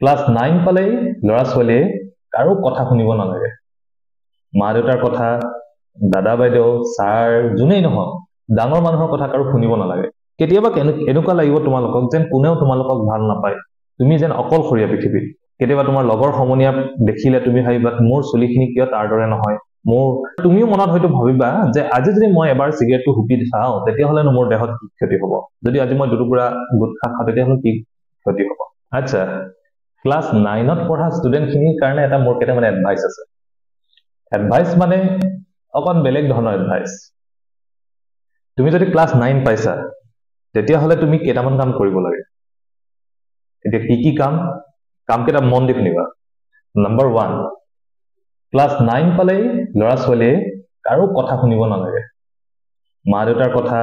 class 9 পালেই লৰা ছোৱালীয়ে কাৰো কথা শুনিব নালাগে মা দেউতাৰ কথা দাদা বাইদেউ স্যাৰ জুনেই নহয় ডাঙৰ মানুহৰ কথা কাৰো শুনিব নালাগে কেতিয়াবা এনেকুৱা লাগিব তোমালোকক যেন কোনেও তোমালোকক ভাল নাপায় তুমি যেন অকলশৰীয়া পৃথিৱীত কেতিয়াবা তোমাৰ লগৰ সমনীয়া দেখিলে তুমি ভাবিবা মোৰ চুলিখিনি কিয় তাৰ দৰে নহয় মোৰ তুমিও মনত হয়তো ভাবিবা যে আজি যদি মই এবাৰ সিগাৰেটটো হুপি চাও তেতিয়া হলে মোৰ দেহত কি ক্ষতি হ'ব যদি আজি মই দুটুকুৰা গুটখা খাওঁ তেতিয়া হলে কি ক্ষতি হ'ব আচ্ছা ক্লাস 9 ত পঢ়া ষ্টুডেন্ট খিনিৰ কাৰণে এটা মোৰ কেইটামান এডভাইস আছে এডভাইস মানে অকন বেলেগ ধৰণৰ এডভাইস তুমি যদি ক্লাস 9 পাইছা তেতিয়া হলে তুমি কেইটামান কাম কৰিব লাগে এতিয়া কি কাম কেইটা মন দি শুনিবা নম্বৰ 1 ক্লাস 9 পালেই লৰা ছোৱালীয়ে কাৰো কথা শুনিব নালাগে মা দেউতাৰ কথা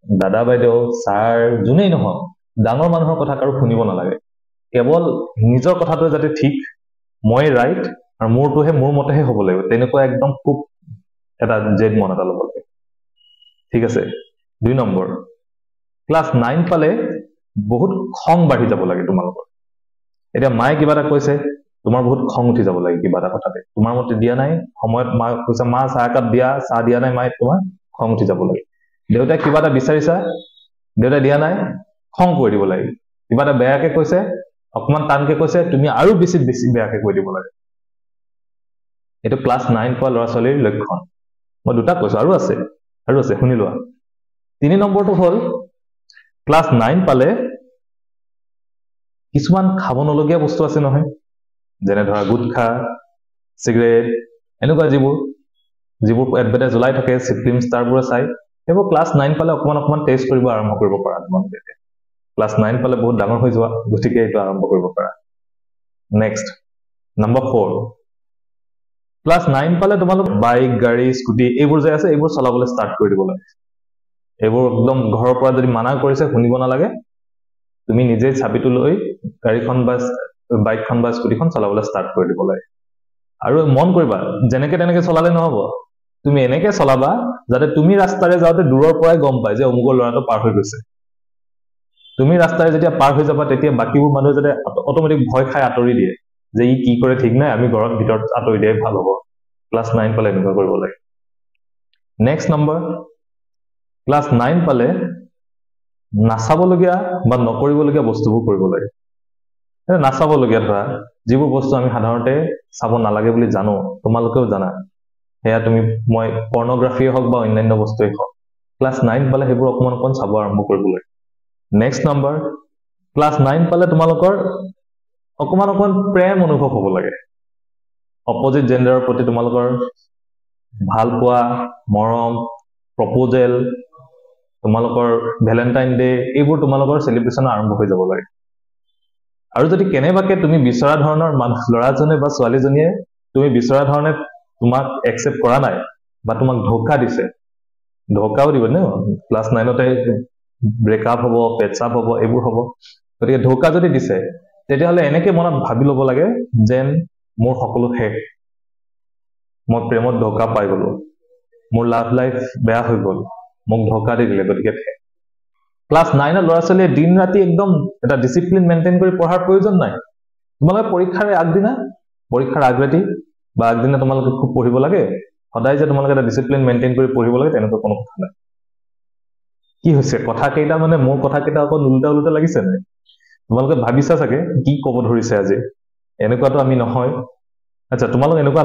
দাদা বাইদেউ স্যাৰ জুনেই নহয় ডাঙৰ মানুহৰ কথা কাৰো শুনিব নালাগে কেৱল নিজৰ কথাটো যাতে ঠিক মই ৰাইট আৰু মোৰটোহে মোৰ মতেহে হ'ব লাগিব তেনেকুৱা একদম খুব এটা জেদ মন এটা ল'ব লাগে ঠিক আছে 2 নম্বৰ ক্লাস 9 পালে বহুত খং বাঢ়ি যাব লাগে তোমালোকৰ এতিয়া মায়ে কিবা এটা কৈছে তোমাৰ বহুত খং উঠি যাব লাগে কিবা এটা কথাতে তোমাৰ মতে দিয়া নাই সময়ত মা কৈছে মা চাহ কাপ দিয়া চাহ দিয়া নাই মায়ে তোমাৰ খং উঠি যাব লাগে দেউতাই কিবা এটা বিচাৰিছা দেউতাই দিয়া নাই খং কৰি দিব লাগে কিবা এটা বেয়াকে কৈছে অকমান টানকে কৈছে তুমি আৰু বেছি বেয়াকে কৈ দিব লাগে এটো ক্লাস 9 পোৱা ল'ৰা ছোৱালীৰ লক্ষণ মই দুটা কৈছো আৰু আছে শুনি লোৱা 3 নম্বৰটো হ'ল ক্লাস 9 পালে কিছুমান খাব নলগীয়া বস্তু আছে নহয় যেনে ধৰা গুটখা সিগাৰেট এনেকুৱা যিবোৰ এডভাৰটাইজ ওলাই থাকে ফিল্ম ষ্টাৰবোৰে চাই সেইবোৰ ক্লাস 9 পালে অকমান টেষ্ট কৰিব আৰম্ভ কৰিব পাৰা তোমালোকে ক্লাস 9 পালে বহুত ডাঙৰ হৈ যোৱা গতিকে এইটো আৰম্ভ কৰিব পাৰা নেক্সট নম্বৰ 4 ক্লাস 9 পালে তোমালোক বাইক গাড়ী স্কুটি এইবোৰ যে আছে এইবোৰ চলাবলৈ ষ্টাৰ্ট কৰি দিব লাগে এইবোৰ একদম ঘৰৰ পৰা যদি মানা কৰিছে শুনিব নালাগে তুমি নিজে চাবিটো লৈ গাড়ীখন বা বাইকখন বা স্কুটিখন চলাবলৈ ষ্টাৰ্ট কৰি দিব লাগে আৰু মন কৰিবা যেনেকে তেনেকে চলালে নহব তুমি এনেকে চলাবা যাতে তুমি ৰাস্তাৰে যাওঁতে দূৰৰ পৰাই গম পায় যে অমুকৰ ল'ৰাটো পাৰ হৈ গৈছে তুমি ৰাস্তাৰে যেতিয়া পাৰ হৈ যাবা তেতিয়া বাকিবোৰ মানুহে যাতে অটোমেটিক ভয় খাই আঁতৰি দিয়ে যে ই কি কৰে ঠিক নাই আমি ঘৰৰ ভিতৰত আঁতৰি দিয়াই ভাল হ'ব ক্লাস 9 পালে এনেকুৱা কৰিব লাগে নেক্সট নম্বৰ ক্লাস 9 পালে নাচাবলগীয়া বা নকৰিবলগীয়া বস্তুবোৰ কৰিব লাগে নাচাবলগীয়া ধৰা যিবোৰ বস্তু আমি সাধাৰণতে চাব নালাগে বুলি জানো তোমালোকেও জানা সেয়া তুমি মই পৰ্নোগ্ৰাফিয়ে হওক বা অন্যান্য বস্তুৱে হওক ক্লাস 9 পালে সেইবোৰ অকমান চাব আৰম্ভ কৰিব লাগে নেক্সট নম্বৰ ক্লাস 9 পালে তোমালোকৰ অকমান প্ৰেম অনুভৱ হ'ব লাগে অপজিট জেন্ডাৰৰ প্ৰতি তোমালোকৰ ভাল পোৱা মৰম প্ৰপ'জেল তোমালোকৰ ভ্যালেন্টাইন ডে এইবোৰ তোমালোকৰ সেলিব্ৰেচন আৰম্ভ হৈ যাব লাগে আৰু যদি কেনেবাকে তুমি বিচৰা ধৰণৰ ল'ৰাজনে বা ছোৱালীজনীয়ে তুমি বিচৰা ধৰণে তোমাক একচেপ্ট কৰা নাই বা তোমাক ধোকা দিছে ধোকাও দিব ন ক্লাস 9 তে ব্ৰেকআপ হ'ব পেটআপ হ'ব এইবোৰ হ'ব গতিকে ধোকা যদি দিছে তেতিয়াহলে এনেকে মনত ভাবি ল'ব লাগে যেন মোৰ সকলো শেষ মই প্ৰেমত ধোকা পাই গলো মোৰ লাভ লাইফ বেয়া হৈ গল মোক ধোকা দি দিলে গতিকে ক্লাস 9 ৰ ল'ৰা ছোৱালীয়ে দিন ৰাতি একদম এটা ডিসিপ্লিন মেইনটেইন কৰি পঢ়াৰ প্ৰয়োজন নাই তোমালোকে পৰীক্ষাৰ আগৰাতি বা আগদিনা তোমালোকে খুব পঢ়িব লাগে সদায় যে তোমালোকে এটা ডিসিপ্লিন মেইনটেইন কৰি পঢ়িব লাগে তেনেকুৱা কোনো কথা নাই কি হৈছে কথা কেইটা মানে মোৰ কথা কেইটা অকল উল্টা লাগিছে নাই তোমালোকে ভাবিছা চাগে কি ক'ব ধৰিছে আজি এনেকুৱাটো আমি নহয় আচ্ছা তোমালোক এনেকুৱা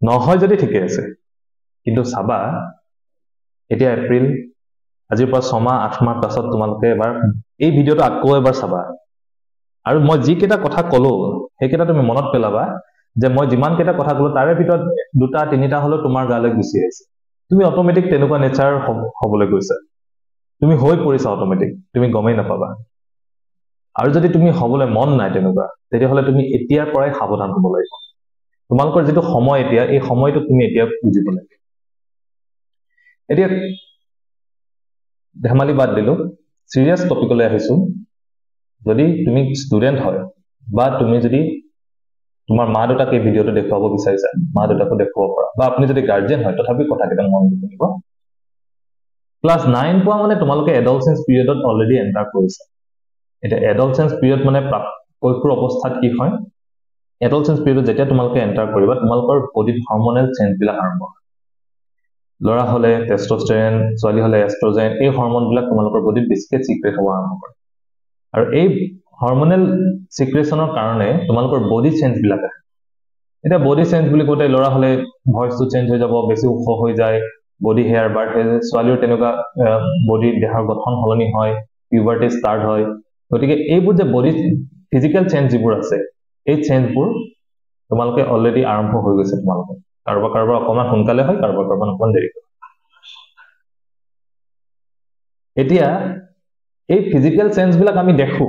নহয় যদি ঠিকে আছে কিন্তু চাবা এতিয়া এপ্ৰিল আজিৰ পৰা 6 মাহ 8 মাহ পাছত তোমালোকে এবাৰ এই ভিডিওটো আকৌ এবাৰ চাবা আৰু মই যি কেইটা কথা কলো সেইকেইটা তুমি মনত পেলাবা যে মই যিমান কেইটা কথা কলো তাৰে ভিতৰত দুটা তিনিটা হলো তোমাৰ গালৈ গুচি আহিছে তুমি অটোমেটিক তেনেকুৱা নেচাৰ হ'বলৈ গৈছা তুমি হৈ পৰিছা অটোমেটিক তুমি গমেই নাপাবা আৰু যদি তুমি হ'বলৈ মন নাই তেনেকুৱা তেতিয়াহলে তুমি এতিয়াৰ পৰাই সাৱধান হ'ব লাগিব তোমালোকৰ যেটো সময় এতিয়া এই সময়টো তুমি এতিয়া বুজিব লাগে এতিয়া ধেমালি বাদ দিলো সিৰিয়াস টপিকলৈ আহিছো যদি তুমি ষ্টুডেন্ট হয় বা তুমি যদি তোমাৰ মা দেউতাক এই ভিডিওটো দেখুৱাব বিচাৰিছা মা দেউতাকো দেখুৱাব পাৰা বা আপুনি যদি গাৰ্ডিয়ান হয় তথাপি কথা কেইটা মন দি শুনিব ক্লাস 9 পোৱা মানে তোমালোকে এডলসেন্স পিৰিয়ডত অলৰেডি এন্টাৰ কৰিছা এটা এডলসেন্স পিৰিয়ড মানে কৈশোৰ অৱস্থাত কি হয় এডলসেন্স পিৰিয়ডত যেতিয়া তোমালোকে এন্টাৰ কৰিবা তোমালোকৰ বডিত হৰমনেল চেঞ্জ বিলাক আৰম্ভ হয় লৰা হলে টেস্টোষ্টেৰন ছোৱালী হলে এষ্ট্ৰোজেন এই হৰমন বিলাক তোমালোকৰ বডিত বেছিকৈ সিক্ৰেট হ'ব আৰম্ভ কৰে আৰু এই হৰমনেল সিক্ৰেচনৰ কাৰণে তোমালোকৰ বডি চেঞ্জ বিলাক আহে এটা বডি চেঞ্জ বুলি কোতে লৰা হলে ভয়েসটো চেঞ্জ হৈ যাব বেছি উখ হৈ যায় বডি হেয়াৰ বাৰ্ড হৈ যায় ছোৱালীৰ তেনেকুৱা বডি দেহৰ গঠন হলনি হয় পিউবাৰ্টি ষ্টাৰ্ট হয় গতিকে এইবোৰ যে বডি ফিজিক্যাল চেঞ্জ যিবোৰ আছে এই চেঞ্জবোৰ তোমালোকে অলৰেডি আৰম্ভ হৈ গৈছে তোমালোকৰ কাৰোবাৰ অকমান সোনকালে হয় কাৰোবাৰ অকমান দেৰি হয় এতিয়া এই ফিজিক্যাল চেঞ্জ বিলাক আমি দেখো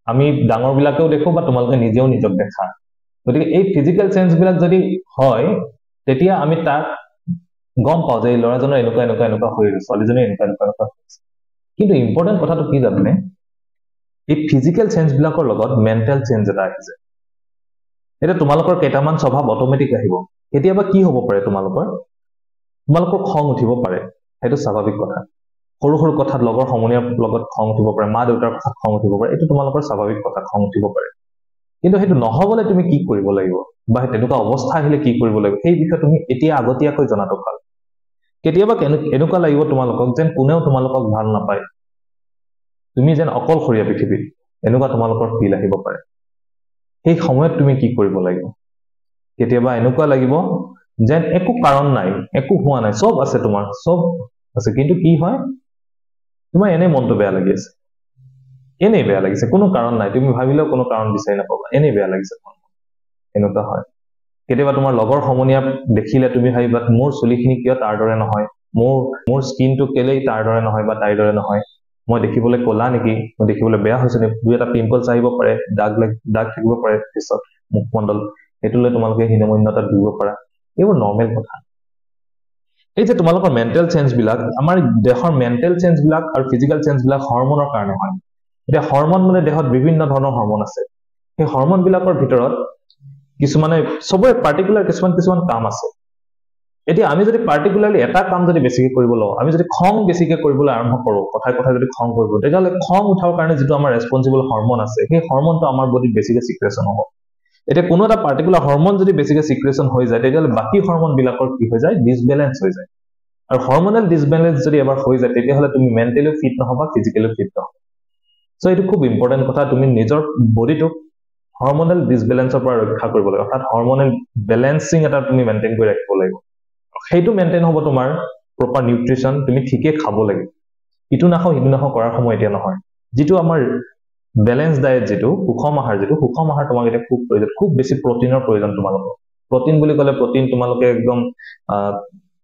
আমি ডাঙৰ বিলাকেও দেখো বা তোমালোকে নিজেও নিজক দেখা গতিকে এই ফিজিক্যাল চেঞ্জ বিলাক যদি হয় তেতিয়া আমি তাক গম পাও যে লৰাজনৰ এনেকুৱা হৈ আছে ছোৱালীজনী এনেকুৱা হৈছে কিন্তু ইম্পৰ্টেন্ট কথাটো কি জানে এই ফিজিক্যাল চেঞ্জ বিলাকৰ লগত মেন্টাল চেঞ্জ এটা আহিছে এটা তোমালোকৰ কেইটামান স্বভাৱ অটোমেটিক আহিব কেতিয়াবা কি হ'ব পাৰে তোমালোকৰ খং উঠিব পাৰে সেইটো স্বাভাৱিক কথা সৰু সৰু কথাত লগৰ সমনীয়াৰ লগত খং উঠিব পাৰে মা দেউতাৰ কথাত খং উঠিব পাৰে এইটো তোমালোকৰ স্বাভাৱিক কথা খং উঠিব পাৰে কিন্তু সেইটো নহবলে তুমি কি কৰিব লাগিব বা তেনেকুৱা অৱস্থা আহিলে কি কৰিব লাগিব সেই বিষয়ে তুমি এতিয়া আগতীয়াকৈ জনাটো ভাল কেতিয়াবা এনেকুৱা লাগিব তোমালোকক যেন কোনেও তোমালোকক ভাল নাপায় তুমি যেন অকলশৰীয়া পৃথিৱীত এনেকুৱা তোমালোকৰ ফিল আহিব পাৰে সেই সময়ত তুমি কি কৰিব লাগিব কেতিয়াবা এনেকুৱা লাগিব যেন একো কাৰণ নাই একো হোৱা নাই সব আছে তোমাৰ সব আছে কিন্তু কি হয় তোমাৰ এনে মনটো বেয়া লাগি আছে এনেই বেয়া লাগিছে কোনো কাৰণ নাই তুমি ভাবিলেও কোনো কাৰণ বিচাৰি নাপাবা এনেই বেয়া লাগিছে এনেকুৱা হয় কেতিয়াবা তোমাৰ লগৰ সমনীয়া দেখিলে তুমি ভাবিবা মোৰ চুলিখিনি কিয় তাৰ দৰে নহয় মোৰ স্কিনটো কেলেই তাৰ দৰে নহয় বা তাইৰ দৰে নহয় মই দেখিবলৈ ক'লা নেকি মই দেখিবলৈ বেয়া হৈছে নে দুই এটা পিম্পলছ আহিব পাৰে দাগ থাকিব পাৰে পিছত মুখমণ্ডল এটোলৈ তোমালোকে হীনমন্যতা দিব পাৰা এইবোৰ নৰ্মেল কথা এই যে তোমালোকৰ মেন্টাল চেঞ্জ বিলাক আমাৰ দেহৰ মেন্টাল চেঞ্জ বিলাক আৰু ফিজিক্যাল চেঞ্জ বিলাক হৰমনৰ কাৰণে হয় এতিয়া হৰমন মানে দেহত বিভিন্ন ধৰণৰ হৰমন আছে সেই হৰমন বিলাকৰ ভিতৰত কিছুমানে সবৰে পাৰ্টিকুলাৰ কিছুমান কাম আছে এতিয়া আমি যদি পাৰ্টিকুলাৰলি এটা কাম যদি বেছিকৈ কৰিব লওঁ আমি যদি খং বেছিকৈ কৰিবলৈ আৰম্ভ কৰো কথাই যদি খং কৰিব তেতিয়াহ'লে খং উঠাৰ কাৰণে যিটো আমাৰ ৰেসপন্সিবল হৰমন আছে সেই হৰমনটো আমাৰ বডিত বেছিকৈ সিক্ৰেচন হ'ব এতিয়া কোনো এটা পাৰ্টিকুলাৰ হৰমন যদি বেছিকৈ সিক্ৰেচন হৈ যায় তেতিয়াহ'লে বাকি হৰমন বিলাকৰ কি হৈ যায় ডিসবেলেন্স হৈ যায় আৰু হৰমনেল ডিসবেলেন্স যদি এবাৰ হৈ যায় তেতিয়াহ'লে তুমি মেন্টালি ফিট নহবা ফিজিক্যালি ফিট নহবা সো এইটো খুব ইম্পৰ্টেন্ট কথা তুমি নিজৰ বডিটোক হৰমনেল ডিসবেলেন্সৰ পৰা ৰক্ষা কৰিব লাগিব অৰ্থাৎ হৰমনেল বেলেন্সিং এটা তুমি মেইনটেইন কৰি ৰাখিব লাগিব সেইটো মেইনটেইন হ'ব তোমাৰ প্ৰপাৰ নিউট্ৰিচন তুমি ঠিকে খাব লাগিব ইটো নাখাও কৰাৰ সময় এতিয়া নহয় যেটো আমাৰ ব্যালেন্স ডায়েট যেটো সুষম আহাৰ তোমাক এটা খুব প্ৰয়োজন খুব বেছি প্ৰটিনৰ প্ৰয়োজন তোমালোকৰ প্ৰটিন বুলি ক'লে প্ৰটিন তোমালোকে একদম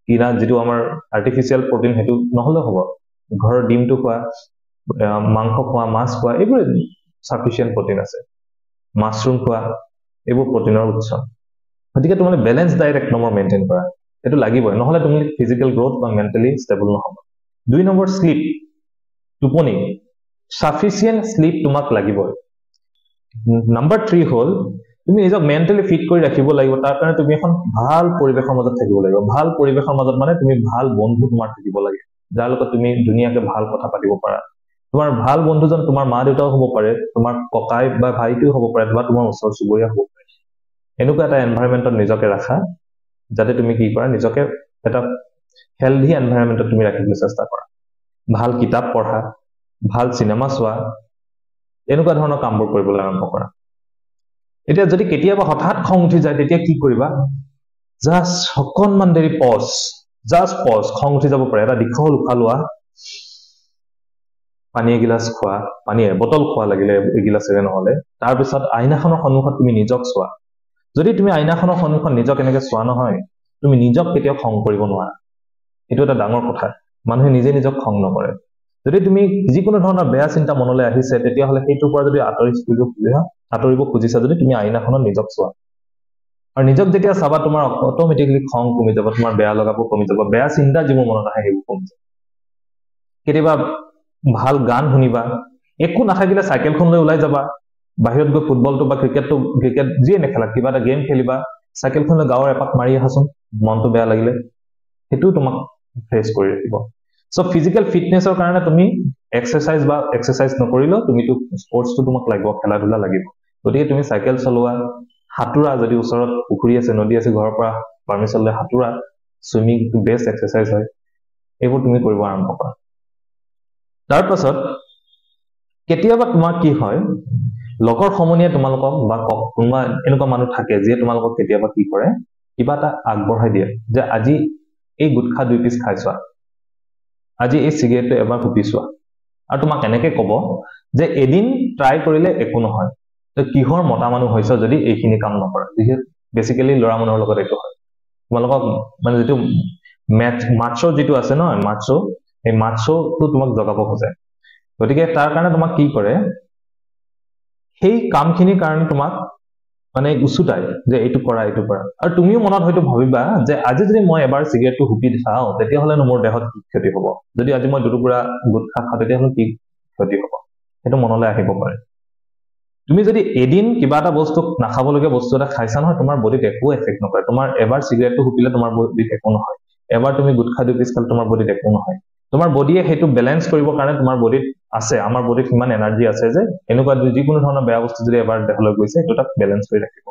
কিনা যেটো আমাৰ আৰ্টিফিশিয়াল প্ৰটিন হেতু নহলে হ'ব ঘৰৰ ডিমটো খোৱা মাংস খোৱা মাছ খোৱা এইবোৰ সাফিশিয়েন্ট প্ৰটিন আছে মাশৰুম খোৱা এইবোৰ প্ৰটিনৰ উৎস গতিকে তোমালোকে ব্যালেন্স ডায়েট এক নম্বৰ মেইনটেইন কৰা এটো লাগিবই নহলে তুমি ফিজিক্যাল গ্ৰোথ বা মেন্টালি ষ্টেবল নহব দুই নম্বৰ স্লিপ টোপনি সাফিশিয়েন্ট স্লিপ তোমাক লাগিবই নাম্বাৰ 3 হল তুমি নিজক মেন্টালি ফিট কৰি ৰাখিব লাগিব তাৰ কাৰণে তুমি এখন ভাল পৰিবেশৰ মাজত থাকিব লাগিব ভাল পৰিবেশৰ মাজত মানে তুমি ভাল বন্ধু তোমাৰ থাকিব লাগে যাৰ লগত তুমি দুনিয়াকে ভাল কথা পাতিব পাৰা তোমাৰ ভাল বন্ধুজন তোমাৰ মা দেউতাও হ'ব পাৰে তোমাৰ ককাই বা ভাইটিও হ'ব পাৰে বা তোমাৰ ওচৰ চুবুৰীয়া হ'ব পাৰে এনেকুৱা এটা এনভায়ৰনমেন্টত নিজকে ৰাখা যাতে তুমি কি কৰা নিজকে এটা হেলদি এনভায়ৰনমেন্টত তুমি ৰাখিবলৈ চেষ্টা কৰা ভাল কিতাপ পঢ়া ভাল সিনেমা চোৱা এনেকুৱা ধৰণৰ কামবোৰ কৰিবলৈ আৰম্ভ কৰা এতিয়া যদি কেতিয়াবা হঠাৎ খং উঠি যায় তেতিয়া কি কৰিবা জাস্ট অকণমান দেৰি পজ খং উঠি যাব পাৰে এটা দীঘল উশাহ লোৱা পানী এগিলাস খোৱা পানী বটল খোৱা লাগিলে এগিলাসেৰে নহলে তাৰ পিছত আইনাখনৰ সন্মুখত তুমি নিজক চোৱা যদি তুমি আইনাখনৰ সন্মুখত নিজক এনেকৈ চোৱা নহয় তুমি নিজক কেতিয়াও খং কৰিব নোৱাৰা এটো এটা ডাঙৰ কথা মানুহে নিজে নিজক খং নকৰে যদি তুমি যিকোনো ধৰণৰ বেয়া চিন্তা মনলৈ আহিছে তেতিয়াহলে সেইটোৰ পৰা যদি আঁতৰিব খুজিছা যদি তুমি আইনাখনত নিজক চোৱা আৰু নিজক যেতিয়া চাবা তোমাৰ অটোমেটিক্যালি খং কমি যাব তোমাৰ বেয়া লগাবোৰ কমি যাব বেয়া চিন্তা যিবোৰ মনত আহে সেইবোৰ কমি যাব কেতিয়াবা ভাল গান শুনিবা একো নাথাকিলে সাইকেলখন লৈ ওলাই যাবা বাহিৰত গৈ ফুটবলটো বা ক্ৰিকেট যিয়ে নেখেলা কিবা এটা গেম খেলিবা সাইকেলখন লৈ গাঁৱৰ এপাক মাৰি আহাচোন মনটো বেয়া লাগিলে হেতু তোমাক ফ্ৰেছ কৰি ৰাখিব সো ফিজিক্যাল ফিটনেছৰ কাৰণে তুমি এক্সাৰসাইজ বা এক্সাৰসাইজ নকৰিলেও তুমিতো স্পৰ্টছটো তোমাক লাগিব খেলা ধূলা লাগিব গতিকে তুমি চাইকেল চলোৱা হাতুৰা যদি ওচৰত পুখুৰী আছে নদী আছে ঘৰৰ পৰা পাৰমিশন লৈ হাতুৰা সুইমিং বেষ্ট এক্সাৰসাইজ হয় এইবোৰ তুমি কৰিব আৰম্ভ কৰা তাৰ পাছত কেতিয়াবা তোমাৰ কি হয় লগৰ সমনীয়ে তোমালোকক বা কোনোবা এনেকুৱা মানুহ থাকে যে তোমালোকক কেতিয়াবা কি কৰে কিবা এটা আগবঢ়াই দিয়ে যে আজি এই গুটখা 2 পিস খাইছোৱা আজি এই সিগাৰেটটো এবাৰ ফুপিছোৱা আৰু তোমাক এনেকৈ ক'ব যে এদিন ট্ৰাই কৰিলে একো নহয় তো কিহৰ মতা মানুহ হৈছ যদি এইখিনি কাম নকৰা বেসিক্যালি লৰা মানুহৰ লগত এইটো হয় তোমালোকক মানে যেটো মাৰ্চো যেটো আছে ন মাৰ্চো এই মাৰ্চোটো তোমাক জগাব খোজে গতিকে তাৰ কাৰণে তোমাক কি কৰে সেই কামখিনিৰ কাৰণে তোমাক মানে উসুটাই যে এইটো কৰা আৰু তুমিও মনত হয়তো ভাবিবা যে আজি যদি মই এবাৰ সিগাৰেটটো হুপি দিছাও তেতিয়া হলে মোৰ দেহত কি ক্ষতি হ'ব যদি আজি মই দুটুকুৰা গুটখা খাওঁ তেতিয়া হলে কি ক্ষতি হ'ব সেইটো মনলৈ আহিব পাৰে তুমি যদি এদিন কিবা এটা বস্তু নাখাবলগীয়া বস্তু এটা খাইছা নহয় তোমাৰ বডিত একো এফেক্ট নকৰে তোমাৰ এবাৰ সিগাৰেটটো হুপিলে তোমাৰ বডিত একো নহয় এবাৰ তুমি গুটখা 2 পিস খালে তোমাৰ বডিত একো নহয় তোমাৰ বডিয়ে হেতু ব্যালেন্স কৰিবৰ কাৰণে তোমাৰ বডিত আছে আমাৰ বডিত কিমান এনাৰ্জি আছে যে এনেকুৱা যিকোনো ধৰণৰ বেয়া বস্তু যদি এবাৰ দেহলৈ গৈছে এটা ব্যালেন্স কৰি ৰাখিব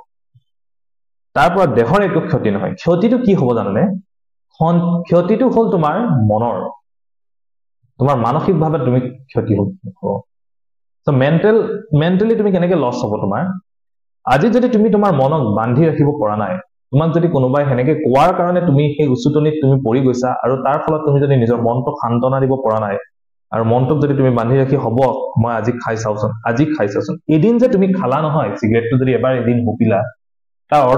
তাৰপৰা দেহৰ একো ক্ষতি নহয় ক্ষতিটো কি হ'ব জানানে ক্ষতিটো হ'ল তোমাৰ মনৰ তোমাৰ মানসিকভাৱে তুমি ক্ষতি হ'ব সো মেন্টালি তুমি কেনেকৈ লছ হ'ব তোমাৰ আজি যদি তুমি তোমাৰ মনক বান্ধি ৰাখিব পৰা নাই তোমাক যদি কোনোবাই হেনেকে কোৱাৰ কাৰণে তুমি সেই উচুতনিত তুমি পৰি গৈছা আৰু তাৰ ফলত তুমি যদি নিজৰ মনটো শান্তনা দিব পৰা নাই আৰু মনটোক যদি তুমি বান্ধি ৰাখি হ'ব মই আজি খাইছাওচোন এদিন যে তুমি খালা নহয় সিগাৰেটটো যদি এবাৰ এদিন হুপিলা তাৰ